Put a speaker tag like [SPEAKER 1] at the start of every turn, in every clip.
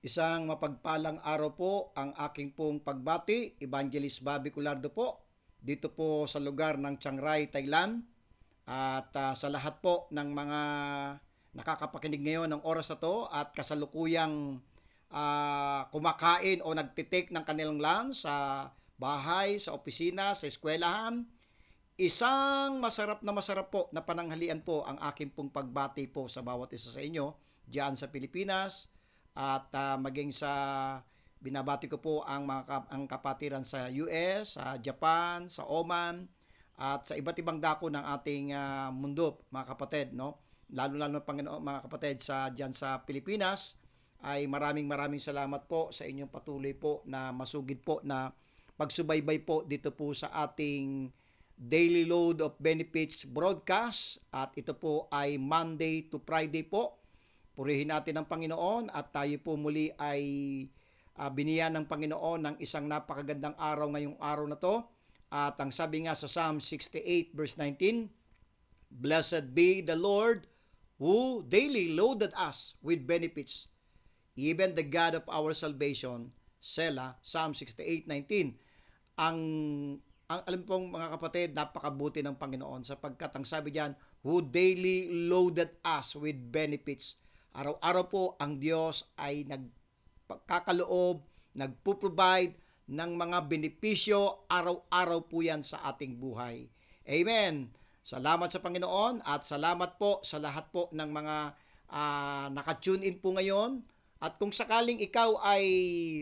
[SPEAKER 1] Isang mapagpalang araw po ang aking pong pagbati, Evangelist Bobby Culardo po, dito po sa lugar ng Chiang Rai, Thailand. At sa lahat po ng mga nakakapakinig ngayon ng oras na to at kasalukuyang kumakain o nagtitake ng kanilang lunch sa bahay, sa opisina, sa eskwelahan, isang masarap po na pananghalian po ang aking pong pagbati po sa bawat isa sa inyo diyan sa Pilipinas at maging sa binabati ko po ang kapatiran sa US, sa Japan, sa Oman at sa iba't ibang dako ng ating mundo, mga kapatid, no? Lalo-lalo Panginoon, mga kapatid, sa diyan sa Pilipinas ay maraming salamat po sa inyong patuloy po na masugid po na pagsubaybay po dito po sa ating Daily Load of Benefits broadcast at ito po ay Monday to Friday po. Purihin natin ang Panginoon at tayo po muli ay biniyan ng Panginoon ng isang napakagandang araw ngayong araw na to. At ang sabi nga sa Psalm 68 verse 19, Blessed be the Lord who daily loaded us with benefits, even the God of our salvation. Selah, Psalm 68:19. Ang alam pong mga kapatid, napakabuti ng Panginoon sapagkat ang sabi diyan, who daily loaded us with benefits. Araw-araw po ang Diyos ay nagkakaloob, nagpo-provide ng mga benepisyo, araw-araw po yan sa ating buhay. Amen. Salamat sa Panginoon at salamat po sa lahat po ng mga naka-tune in po ngayon. At kung sakaling ikaw ay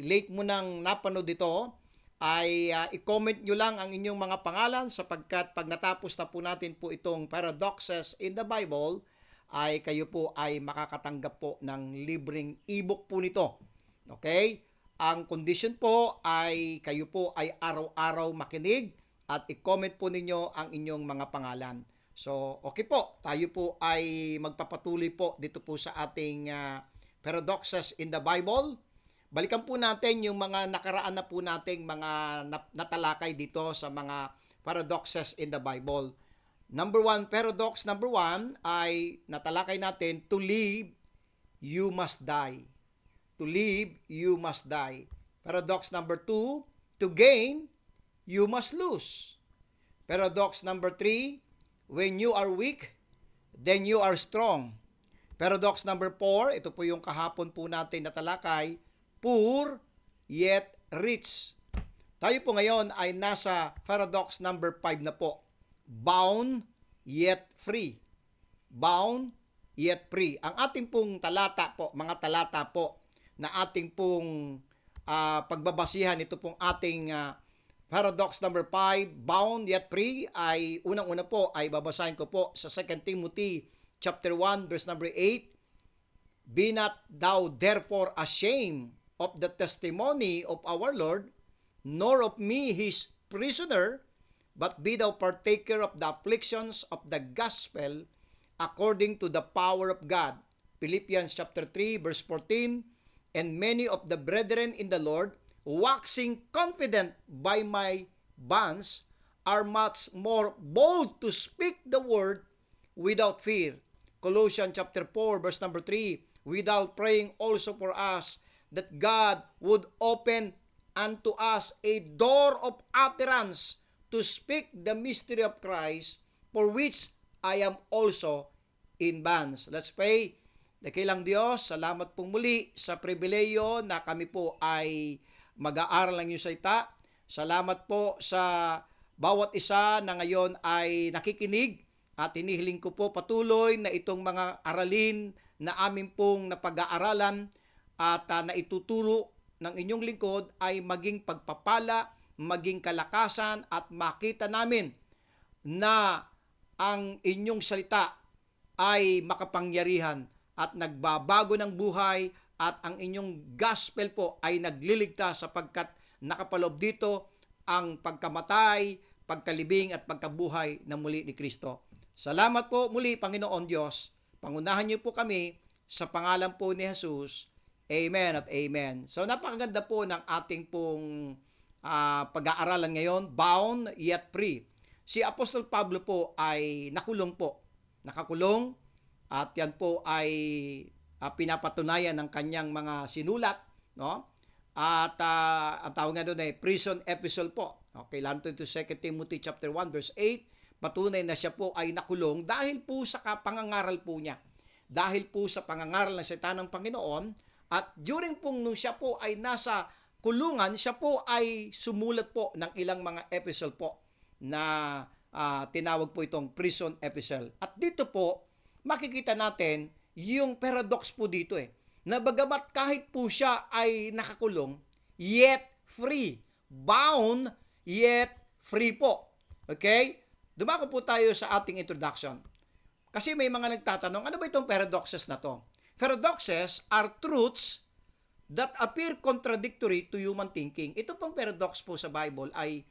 [SPEAKER 1] late mo nang napanood ito, ay i-comment nyo lang ang inyong mga pangalan sapagkat pag natapos na po natin po itong Paradoxes in the Bible, ay kayo po ay makakatanggap po ng libreng ebook po nito. Okay? Ang condition po ay kayo po ay araw-araw makinig at i-comment po ninyo ang inyong mga pangalan. So, okay po. Tayo po ay magpapatuloy po dito po sa ating Paradoxes in the Bible. Balikan po natin yung mga nakaraan na po nating mga natalakay dito sa mga paradoxes in the Bible. Paradox number 1 ay natalakay natin, to live, you must die. To live, you must die. Paradox number 2, to gain, you must lose. Paradox number 3, when you are weak, then you are strong. Paradox number 4, ito po yung kahapon po natin natalakay, poor yet rich. Tayo po ngayon ay nasa paradox number 5 na po. Bound yet free. Bound yet free. Ang ating pong talata po, mga talata po na ating pong pagbabasihan, ito pong ating paradox number 5, bound yet free, ay unang-una po ay babasahin ko po sa 2 Timothy chapter 1 verse number 8. Be not thou therefore ashamed of the testimony of our Lord, nor of me his prisoner, but be thou partaker of the afflictions of the gospel according to the power of God. Philippians chapter 3 verse 14. And many of the brethren in the Lord, waxing confident by my bonds, are much more bold to speak the word without fear. Colossians chapter 4 verse number 3. Without praying also for us, that God would open unto us a door of utterance to speak the mystery of Christ, for which I am also in bonds. Let's pray. Dakilang Diyos, salamat pong muli sa pribileyo na kami po ay mag-aaral ng iyong salita. Salamat po sa bawat isa na ngayon ay nakikinig at hinihiling ko po patuloy na itong mga aralin na amin pong napag-aaralan at na ituturo ng inyong lingkod ay maging pagpapala, maging kalakasan at makita namin na ang inyong salita ay makapangyarihan at nagbabago ng buhay at ang inyong gospel po ay nagliligtas sapagkat nakapaloob dito ang pagkamatay, pagkalibing at pagkabuhay na muli ni Kristo. Salamat po muli, Panginoon Diyos. Pangunahan niyo po kami sa pangalan po ni Jesus. Amen at amen. So napakaganda po ng ating pong pag-aaralan ngayon, bound yet free. Si Apostol Pablo po ay nakulong po. Nakakulong at yan po ay pinapatunayan ng kanyang mga sinulat no? At ang tawag nga doon ay prison epistle po. Okay, lalo to 2 Timothy chapter 1 verse 8, patunay na siya po ay nakulong dahil po sa pangangaral po niya. Dahil po sa pangangaral ng salita ng Panginoon, at during pong nung siya po ay nasa kulungan, siya po ay sumulat po ng ilang mga epistle po na tinawag po itong prison epistle. At dito po, makikita natin yung paradox po dito na bagamat kahit po siya ay nakakulong, yet free. Bound, yet free po. Okay? Dumako po tayo sa ating introduction. Kasi may mga nagtatanong, ano ba itong paradoxes na to? Paradoxes are truths that appear contradictory to human thinking. Ito pong paradox po sa Bible ay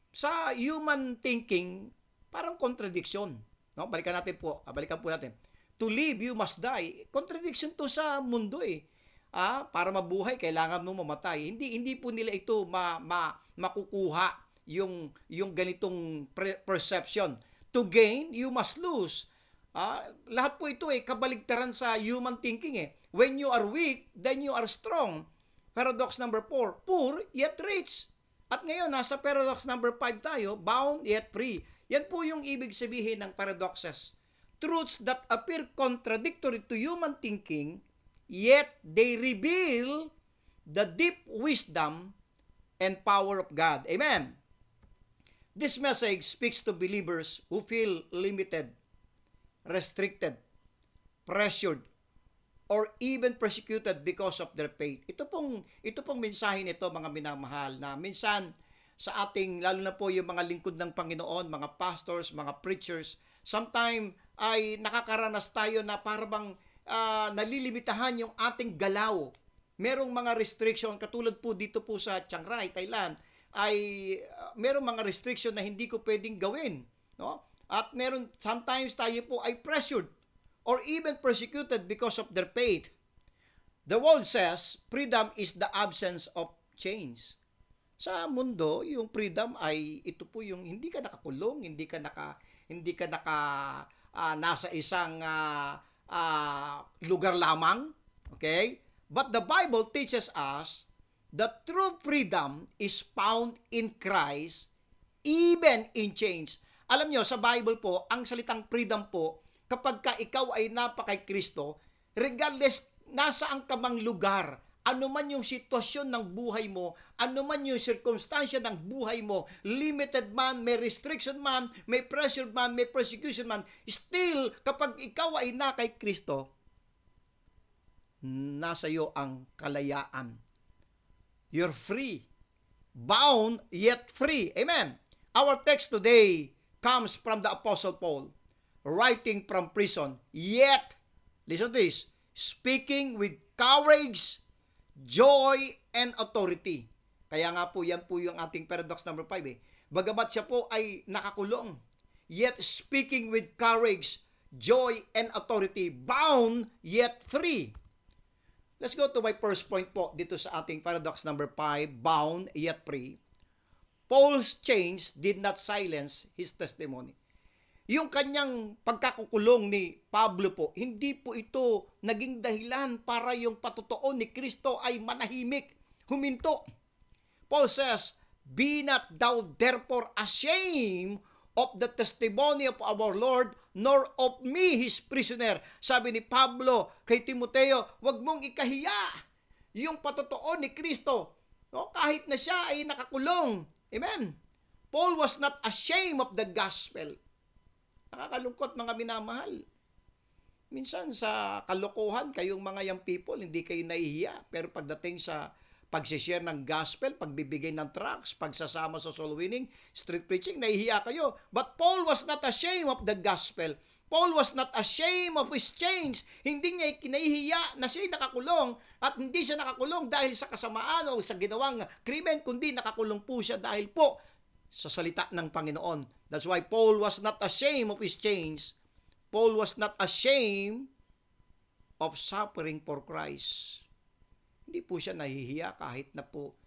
[SPEAKER 1] sa human thinking parang contradiction. No? Balikan po natin. To live, you must die. Contradiction to sa mundo para mabuhay, kailangan mo mamatay. Hindi po nila ito makukuha yung ganitong perception. To gain, you must lose. Lahat po ito kabaligtaran sa human thinking When you are weak, then you are strong. Paradox number 4, poor yet rich. At ngayon, nasa paradox number 5 tayo, bound yet free. Yan po yung ibig sabihin ng paradoxes. Truths that appear contradictory to human thinking, yet they reveal the deep wisdom and power of God. Amen. This message speaks to believers who feel limited, restricted, pressured, or even persecuted because of their faith. Ito pong mensahe nito, mga minamahal, na minsan sa ating, lalo na po yung mga lingkod ng Panginoon, mga pastors, mga preachers, sometimes ay nakakaranas tayo na parang nalilimitahan yung ating galaw. Merong mga restriction, katulad po dito po sa Chiang Rai, Thailand, ay merong mga restriction na hindi ko pwedeng gawin. No? At sometimes tayo po ay pressured or even persecuted because of their faith. The world says freedom is the absence of chains. Sa mundo, yung freedom ay ito po yung hindi ka nakakulong, hindi ka nasa isang lugar lamang. Okay? But the Bible teaches us that true freedom is found in Christ even in chains. Alam nyo, sa Bible po, ang salitang freedom po, kapag ka ikaw ay napakay Kristo, regardless nasaan ka mang lugar, ano man yung sitwasyon ng buhay mo, ano man yung circumstansya ng buhay mo, limited man, may restriction man, may pressure man, may persecution man, still, kapag ikaw ay na kay Kristo, nasa iyo ang kalayaan. You're free. Bound, yet free. Amen. Our text today comes from the Apostle Paul, writing from prison, yet, listen to this, speaking with courage, joy, and authority. Kaya nga po, yan po yung ating paradox number 5 Bagamat siya po ay nakakulong, yet speaking with courage, joy, and authority, bound, yet free. Let's go to my first point po dito sa ating paradox number 5, bound, yet free. Paul's chains did not silence his testimony. Yung kanyang pagkakukulong ni Pablo po, hindi po ito naging dahilan para yung patutuon ni Kristo ay manahimik, huminto. Paul says, "Be not thou therefore ashamed of the testimony of our Lord, nor of me, his prisoner." Sabi ni Pablo kay Timoteo, wag mong ikahiya yung patutuon ni Kristo. No? Kahit na siya ay nakakulong. Amen. Paul was not ashamed of the gospel. Nakakalungkot, mga minamahal. Minsan sa kalokohan, kayong mga young people, hindi kayo nahihiya. Pero pagdating sa pagsishare ng gospel, pagbibigay ng tracts, pagsasama sa soul winning, street preaching, nahihiya kayo. But Paul was not ashamed of the gospel. Paul was not ashamed of his chains. Hindi niya kinahihiya na siya nakakulong, at hindi siya nakakulong dahil sa kasamaan o sa ginawang krimen, kundi nakakulong po siya dahil po sa salita ng Panginoon. That's why Paul was not ashamed of his chains. Paul was not ashamed of suffering for Christ. Hindi po siya nahihiya kahit na po,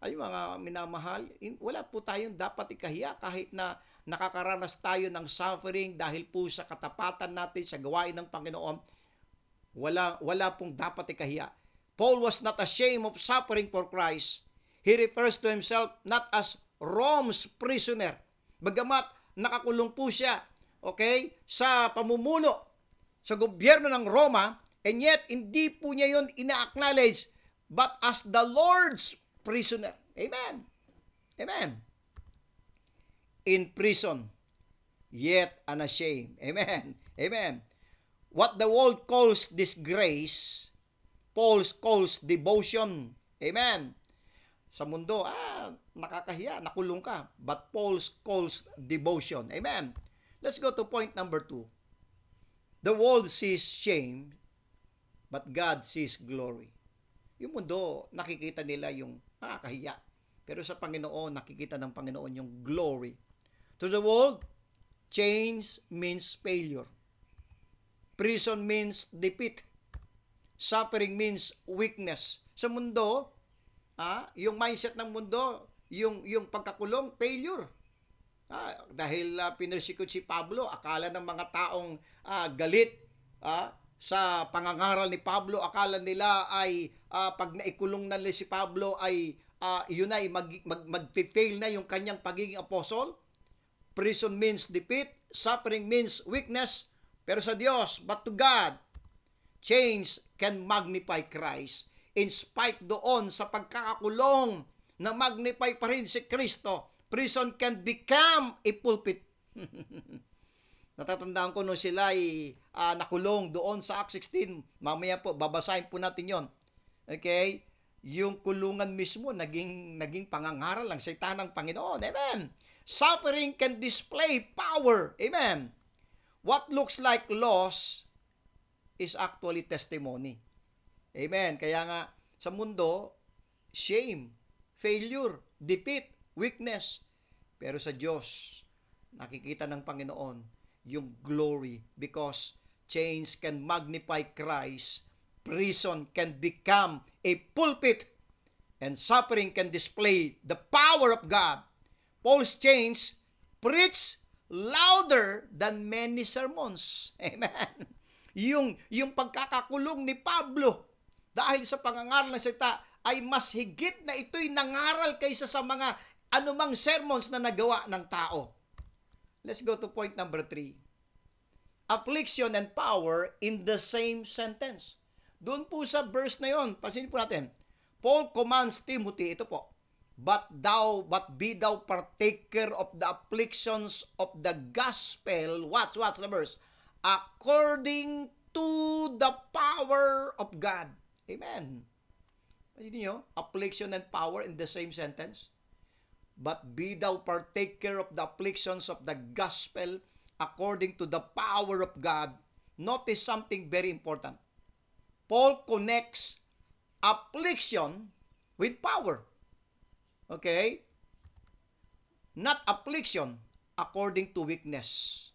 [SPEAKER 1] ay mga minamahal, wala po tayong dapat ikahiya kahit na nakakaranas tayo ng suffering dahil po sa katapatan natin sa gawain ng Panginoon. Wala pong dapat ikahiya. Paul was not ashamed of suffering for Christ. He refers to himself not as Rome's prisoner. Bagamat nakakulong po siya, okay, sa pamumuno, sa gobyerno ng Roma, and yet hindi po niya yun ina-acknowledge, but as the Lord's prisoner. Amen. Amen. In prison, yet unashamed. Amen. Amen. What the world calls disgrace, Paul calls devotion. Amen. Sa mundo, nakakahiya, nakulong ka. But Paul calls devotion. Amen. Let's go to point number 2. The world sees shame, but God sees glory. Yung mundo, nakikita nila yung nakakahiya. Pero sa Panginoon, nakikita ng Panginoon yung glory. To the world, change means failure. Prison means defeat. Suffering means weakness. Sa mundo, yung mindset ng mundo, yung pagkakulong, failure. Dahil pinersecute si Pablo, akala ng mga taong galit sa pangangaral ni Pablo, akala nila ay pag naikulong na si Pablo ay yun ay mag-fail na yung kanyang pagiging apostle. Prison means defeat, suffering means weakness, pero sa Diyos, but to God, change can magnify Christ. In spite doon sa pagkakakulong, na magnify pa rin si Kristo. Prison can become a pulpit. Natatandaan ko nung sila ay nakulong doon sa Acts 16. Mamaya po, babasahin po natin yon. Okay? Yung kulungan mismo, naging pangangaral ng Satan ng Panginoon. Amen. Suffering can display power. Amen. What looks like loss is actually testimony. Amen. Kaya nga, sa mundo, shame, failure, defeat, weakness. Pero sa Diyos, nakikita ng Panginoon yung glory because chains can magnify Christ, prison can become a pulpit, and suffering can display the power of God. Paul's chains preach louder than many sermons. Amen. Yung pagkakakulong ni Pablo dahil sa pangangaral ng salita ay mas higit na ito'y nangaral kaysa sa mga anumang sermons na nagawa ng tao. Let's go to point number 3. Affliction and power in the same sentence. Doon po sa verse na yon, pansinin po natin. Paul commands Timothy, ito po, but be thou partaker of the afflictions of the gospel. What's the verse? According to the power of God. Amen. Pansinin nyo, affliction and power in the same sentence. But be thou partaker of the afflictions of the gospel according to the power of God. Notice something very important. Paul connects affliction with power. Okay? Not affliction according to weakness.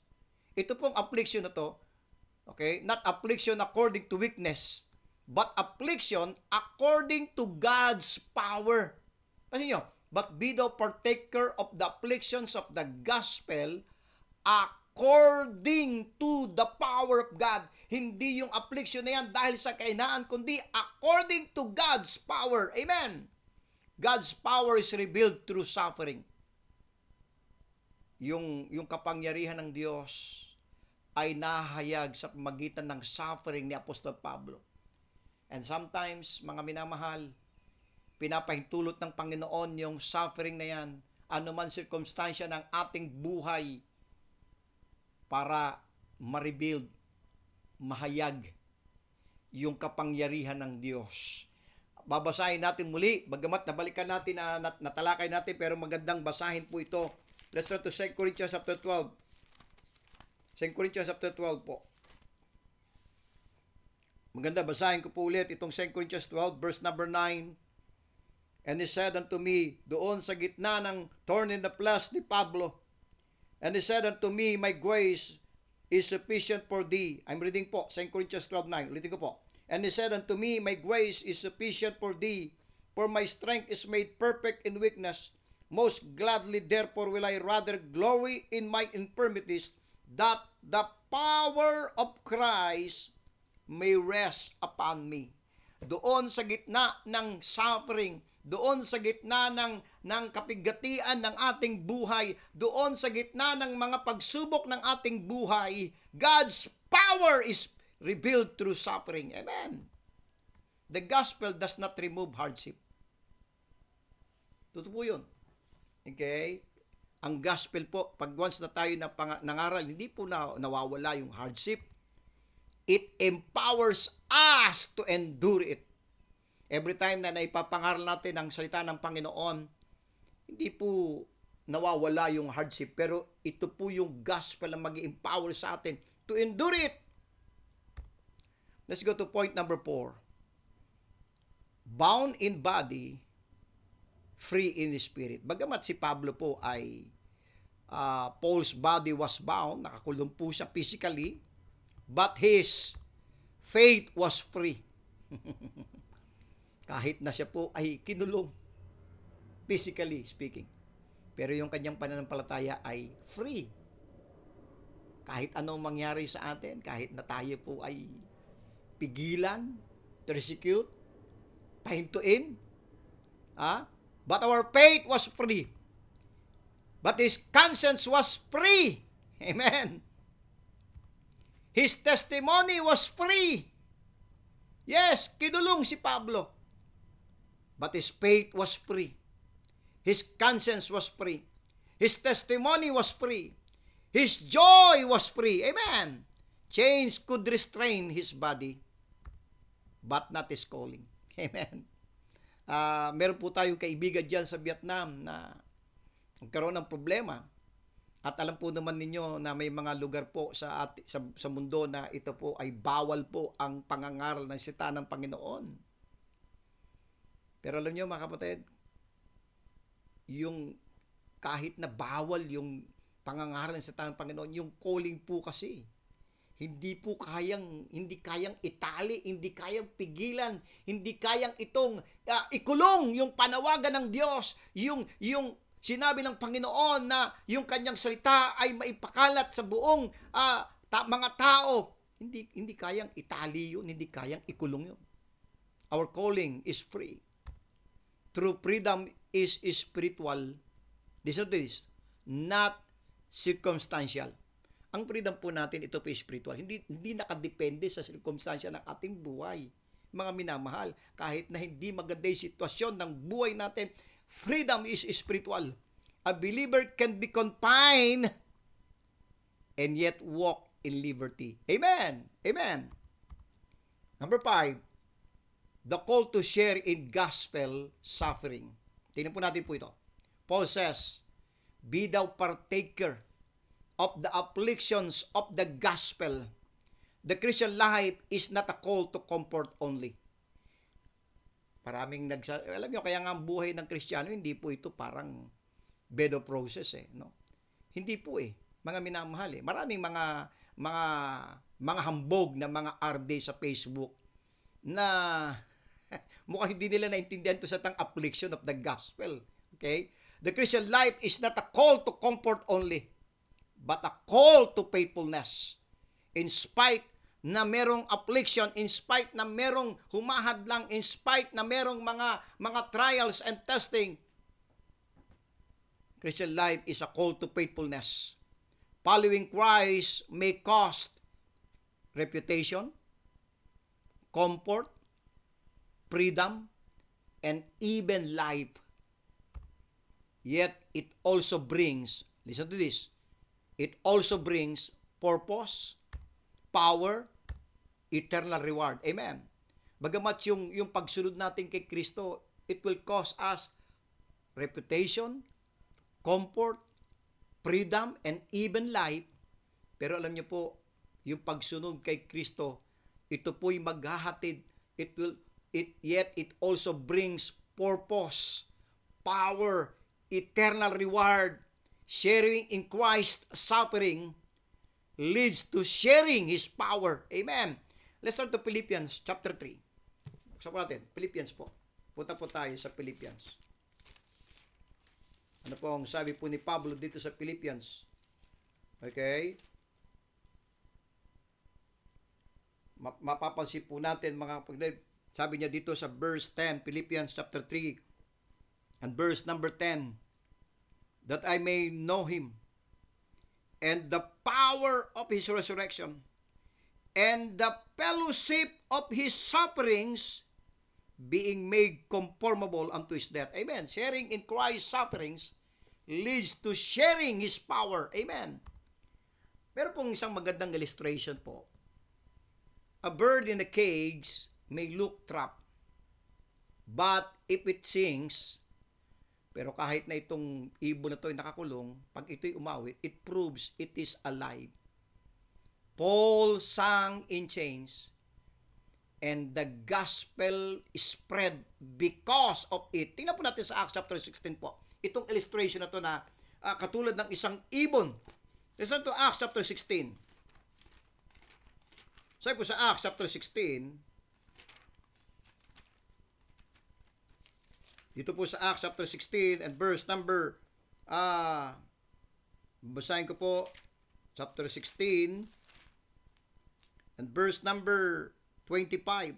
[SPEAKER 1] Ito pong affliction na to, okay? Not affliction according to weakness, but affliction according to God's power. Kasi nyo, but be thou partaker of the afflictions of the gospel according to the power of God. Hindi yung affliction na yan dahil sa kahinaan, kundi according to God's power. Amen. God's power is revealed through suffering. Yung kapangyarihan ng Diyos ay nahayag sa pamagitan ng suffering ni Apostol Pablo. And sometimes, mga minamahal, pinapahintulot ng Panginoon yung suffering na yan, anuman sirkumstansya ng ating buhay, para ma-rebuild, mahayag yung kapangyarihan ng Diyos. Babasahin natin muli, bagamat nabalikan natin, natalakay natin, pero magandang basahin po ito. Let's turn to 2 Corinthians chapter 12. 2 Corinthians chapter 12 po. Maganda, basahin ko po ulit itong 2 Corinthians 12, verse number 9. And he said unto me, doon sa gitna ng thorn in the flesh ni Pablo, and he said unto me, my grace is sufficient for thee. I'm reading po, 2 Corinthians 12:9. Ulitin ko po. And he said unto me, my grace is sufficient for thee, for my strength is made perfect in weakness. Most gladly therefore will I rather glory in my infirmities, that the power of Christ may rest upon me. doon sa gitna ng suffering, doon sa gitna ng kapigatian ng ating buhay, doon sa gitna ng mga pagsubok ng ating buhay, God's power is revealed through suffering. Amen. The gospel does not remove hardship. Totoo po yun. Okay? Ang gospel po, pag once na tayo nangaral, hindi po nawawala yung hardship. It empowers us to endure it. Every time na naipapangaral natin ang salita ng Panginoon, hindi po nawawala yung hardship, pero ito po yung gospel na mag-empower sa atin to endure it. Let's go to point number 4. Bound in body, free in the spirit. Bagamat si Pablo po ay Paul's body was bound, nakakulong po siya physically, but his faith was free. Kahit na siya po ay kinulong, physically speaking. Pero yung kanyang pananampalataya ay free. Kahit anong mangyari sa atin, kahit na tayo po ay pigilan, persecute, pahintuin, but our faith was free. But his conscience was free. Amen. His testimony was free. Yes, kinulong si Pablo. But his faith was free. His conscience was free. His testimony was free. His joy was free. Amen. Chains could restrain his body, but not his calling. Amen. Meron po tayong kaibigan dyan sa Vietnam na nagkaroon ng problema. At alam po naman ninyo na may mga lugar po sa mundo na ito po ay bawal po ang pangangaral ng salita ng Panginoon. Pero alam niyo mga kapatid, yung kahit na bawal yung pangangaral ng salita ng Panginoon, yung calling po kasi, hindi kayang itali, hindi kayang pigilan, hindi kayang itong ikulong yung panawagan ng Diyos, yung sinabi ng Panginoon na yung kanyang salita ay maipakalat sa buong mga tao. Hindi kayang itali yun, hindi kayang ikulong yun. Our calling is free. True freedom is spiritual. Listen to this, not circumstantial. Ang freedom po natin, ito po spiritual. Hindi nakadepende sa circumstansya ng ating buhay. Mga minamahal, kahit na hindi maganda yung sitwasyon ng buhay natin, freedom is spiritual. A believer can be confined and yet walk in liberty. Amen. Amen. Number 5, the call to share in gospel suffering. Tingnan po natin po ito. Paul says, be thou partaker of the afflictions of the gospel. The Christian life is not a call to comfort only. Alam nyo, kaya nga ang buhay ng Kristiyano, hindi po ito parang bed of roses no? Hindi po mga minamahal Maraming mga hambog na mga RD sa Facebook na mukhang hindi nila naintindihan to sa affliction of the gospel. Okay? The Christian life is not a call to comfort only, but a call to faithfulness. In spite na merong affliction, in spite na merong humahadlang, in spite na merong mga trials and testing, Christian life is a call to faithfulness. Following Christ may cost reputation, comfort, freedom, and even life. Yet it also brings, listen to this, it also brings purpose, power, eternal reward. Amen. Bagamat yung pagsunod natin kay Kristo, it will cost us reputation, comfort, freedom, and even life. Pero alam niyo po, yung pagsunod kay Kristo, ito po'y maghahatid. Yet it also brings purpose, power, eternal reward. Sharing in Christ's suffering leads to sharing His power. Amen. Let's turn to Philippians chapter 3. Buksan po natin. Philippians po. Punta po tayo sa Philippians. Ano po ang sabi po ni Pablo dito sa Philippians? Okay? Mapapansin po natin mga kapatid, Sabi niya dito sa verse 10, Philippians chapter 3 and verse number 10, that I may know Him and the power of His resurrection and the fellowship of His sufferings, being made conformable unto His death. Amen. Sharing in Christ's sufferings leads to sharing His power. Amen. Meron pong isang magandang illustration po. A bird in a cage may look trapped, but if it sings, pero kahit na itong ibon na ito ay nakakulong, pag ito'y umawit, it proves it is alive. Paul sang in chains, and the gospel spread because of it. Tingnan po natin sa Acts chapter 16 po. Itong illustration na to na katulad ng isang ibon. Listen to Acts chapter 16. Sabi po sa Acts chapter 16, dito po sa Acts chapter 16 and verse number, basahin ko po, chapter 16 and verse number 25.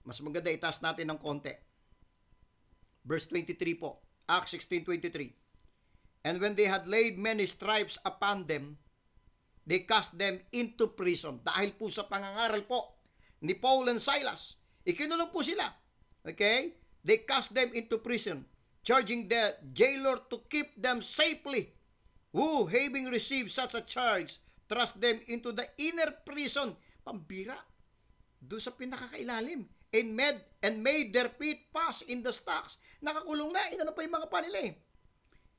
[SPEAKER 1] Mas maganda itaas natin ng konti. Verse 23 po. Acts 16:23. And when they had laid many stripes upon them, they cast them into prison. Dahil po sa pangangaral po ni Paul and Silas, ikinulong po sila. Okay? They cast them into prison, charging the jailer to keep them safely, who, having received such a charge, thrust them into the inner prison. Pambira. Doon sa pinakakailalim. And made their feet pass in the stocks. Nakakulong na. Inano pa yung mga panila eh.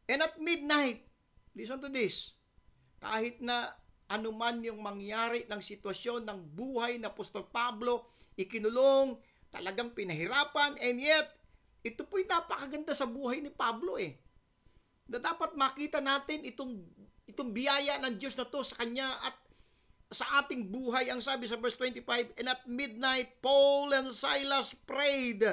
[SPEAKER 1] And at midnight, listen to this, kahit na anuman yung mangyari ng sitwasyon ng buhay na Apostol Pablo, ikinulong, talagang pinahirapan, and yet, ito po'y napakaganda sa buhay ni Pablo eh. Na dapat makita natin itong biyaya ng Diyos na to sa kanya at sa ating buhay. Ang sabi sa verse 25, and at midnight, Paul and Silas prayed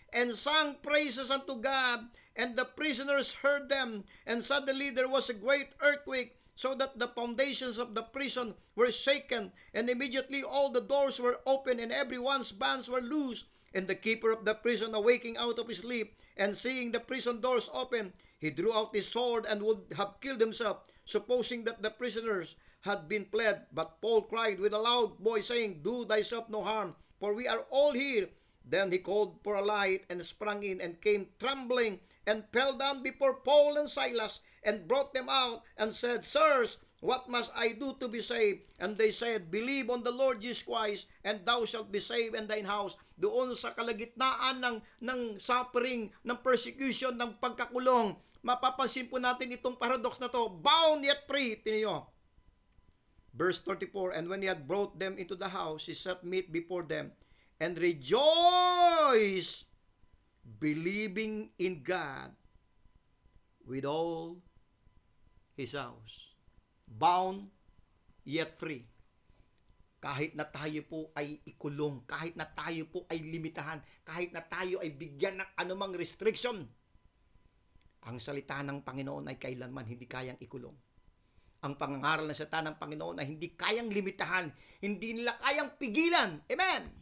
[SPEAKER 1] and sang praises unto God, and the prisoners heard them, and suddenly there was a great earthquake, so that the foundations of the prison were shaken, and immediately all the doors were open, and everyone's bands were loose. And the keeper of the prison, awaking out of his sleep, and seeing the prison doors open, he drew out his sword and would have killed himself, supposing that the prisoners had been fled. But Paul cried with a loud voice, saying, Do thyself no harm, for we are all here. Then he called for a light, and sprang in, and came trembling, and fell down before Paul and Silas, and brought them out, and said, Sirs, what must I do to be saved? And they said, Believe on the Lord Jesus Christ, and thou shalt be saved and thine house. Doon sa kalagitnaan ng suffering, ng persecution, ng pagkakulong, mapapansin po natin itong paradox na to, bound yet free. Tingnan nyo. Verse 34, and when he had brought them into the house, he set meat before them, and rejoiced, believing in God with all his house. Bound yet free. Kahit na tayo po ay ikulong, kahit na tayo po ay limitahan, kahit na tayo ay bigyan ng anumang restriction, ang salita ng Panginoon ay kailanman hindi kayang ikulong. Ang pangangaral ng salita ng Panginoon ay hindi kayang limitahan, hindi nila kayang pigilan. Amen!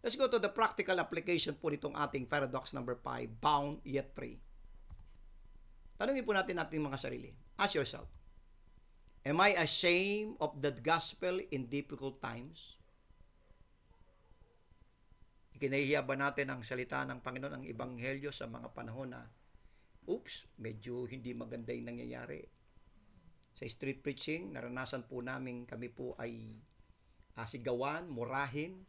[SPEAKER 1] Let's go to the practical application po nitong ating paradox number 5, bound yet free. Tanungin po natin mga sarili. Ask yourself, am I ashamed of the gospel in difficult times? Ikinahiya ba natin ang salita ng Panginoon, ang ebanghelyo sa mga panahon na, medyo hindi maganda yung nangyayari. Sa street preaching, naranasan po namin kami po ay sigawan, murahin.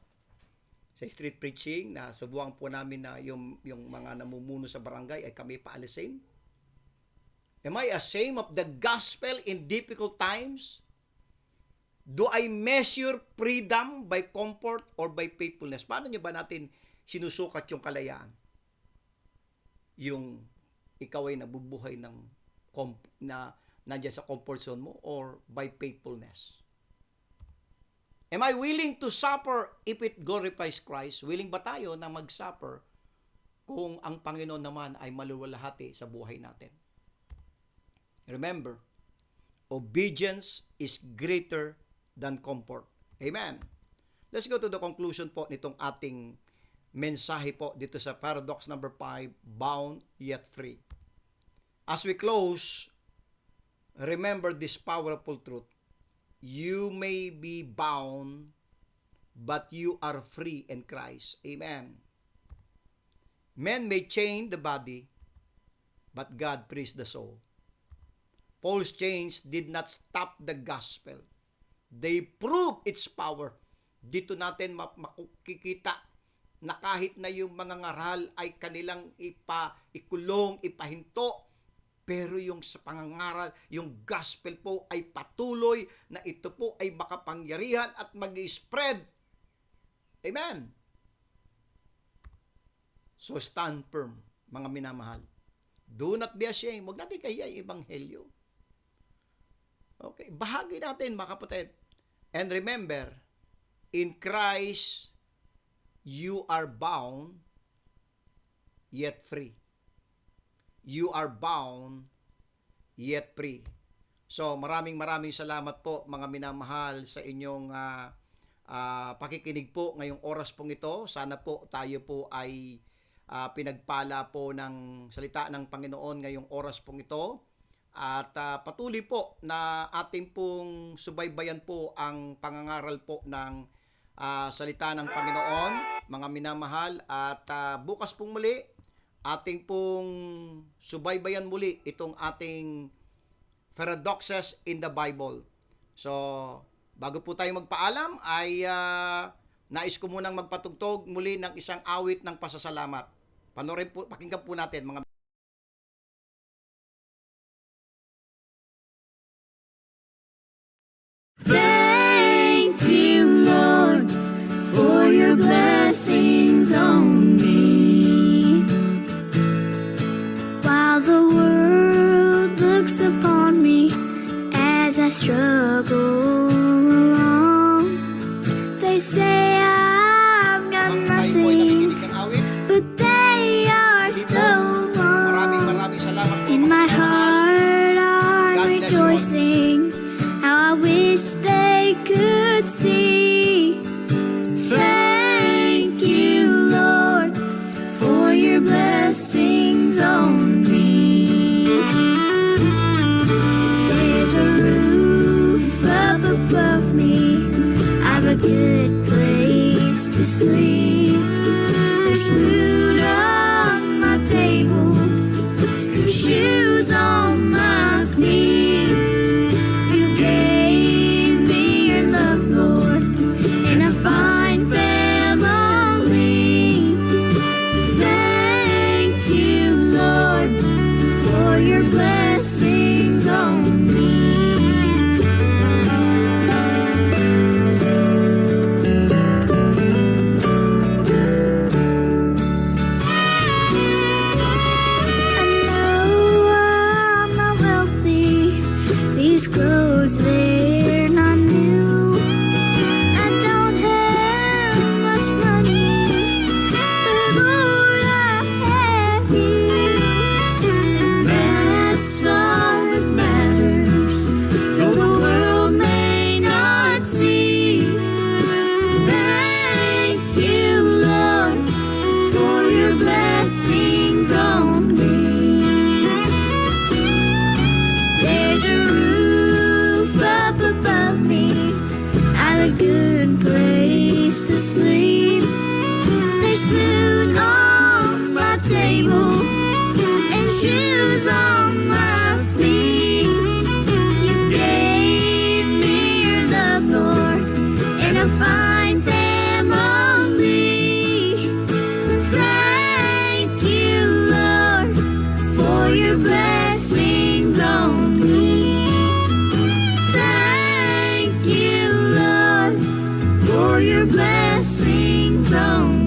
[SPEAKER 1] Sa street preaching, nasubukan po namin na yung mga namumuno sa barangay ay kami paalisin. Am I ashamed of the gospel in difficult times? Do I measure freedom by comfort or by faithfulness? Paano nyo ba natin sinusukat yung kalayaan? Yung ikaw ay nabubuhay na nandiyan sa comfort zone mo or by faithfulness? Am I willing to suffer if it glorifies Christ? Willing ba tayo na mag-suffer kung ang Panginoon naman ay maluwalhati sa buhay natin? Remember, obedience is greater than comfort. Amen. Let's go to the conclusion po nitong ating mensahe po dito sa paradox number 5, bound yet free. As we close, remember this powerful truth. You may be bound, but you are free in Christ. Amen. Men may chain the body, but God frees the soul. Paul's chains did not stop the gospel. They prove its power. Dito natin makikita na kahit na yung mga ngaral ay kanilang ikulong, ipahinto, pero yung sa pangangaral, yung gospel po ay patuloy na ito po ay makapangyarihan at mag-spread. Amen. So stand firm, mga minamahal. Do not be ashamed. Huwag natin kahiya yung ebanghelyo. Okay, bahagi natin, mga kapatid. And remember, in Christ, you are bound, yet free. You are bound, yet free. So, maraming salamat po, mga minamahal, sa inyong pakikinig po ngayong oras pong ito. Sana po tayo po ay pinagpala po ng salita ng Panginoon ngayong oras pong ito. At patuloy po na ating pong subaybayan po ang pangangaral po ng salita ng Panginoon, mga minamahal. At bukas pong muli, ating pong subaybayan muli itong ating paradoxes in the Bible. So, bago po tayo magpaalam, ay nais ko munang magpatugtog muli ng isang awit ng pasasalamat. Panoorin po, pakinggan po natin, mga
[SPEAKER 2] Thank you, Lord, for your blessings on me. While the world looks upon me as I struggle along, they say I've got
[SPEAKER 1] tayo po ay
[SPEAKER 2] nothing,
[SPEAKER 1] nakikinig ng awit.
[SPEAKER 2] but they are so wrong.
[SPEAKER 1] Maraming salamat po,
[SPEAKER 2] In
[SPEAKER 1] mga
[SPEAKER 2] my
[SPEAKER 1] minamahal.
[SPEAKER 2] heart I'm
[SPEAKER 1] God bless you all.
[SPEAKER 2] rejoicing, how I wish they could see. Thank you, Lord, for your blessings on me. There's a roof up above me, I've a good place to sleep. There's food on my table, and shoes on my feet. You gave me your love, Lord, and a fine family. Thank you, Lord, for your blessings on me. I know I'm not wealthy, these clothes, they're not new. I don't have much money, but Lord, I have you. And that's all that matters, though the world may not see. Thank you, Lord, for your blessings on me. There's a roof up above me, I've a good place to sleep. There's food on my table, and shoes on my feet. You gave me your love, Lord, and a fine family. Thank you, Lord, for your blessings on me. Thank you, Lord, for your blessings on me.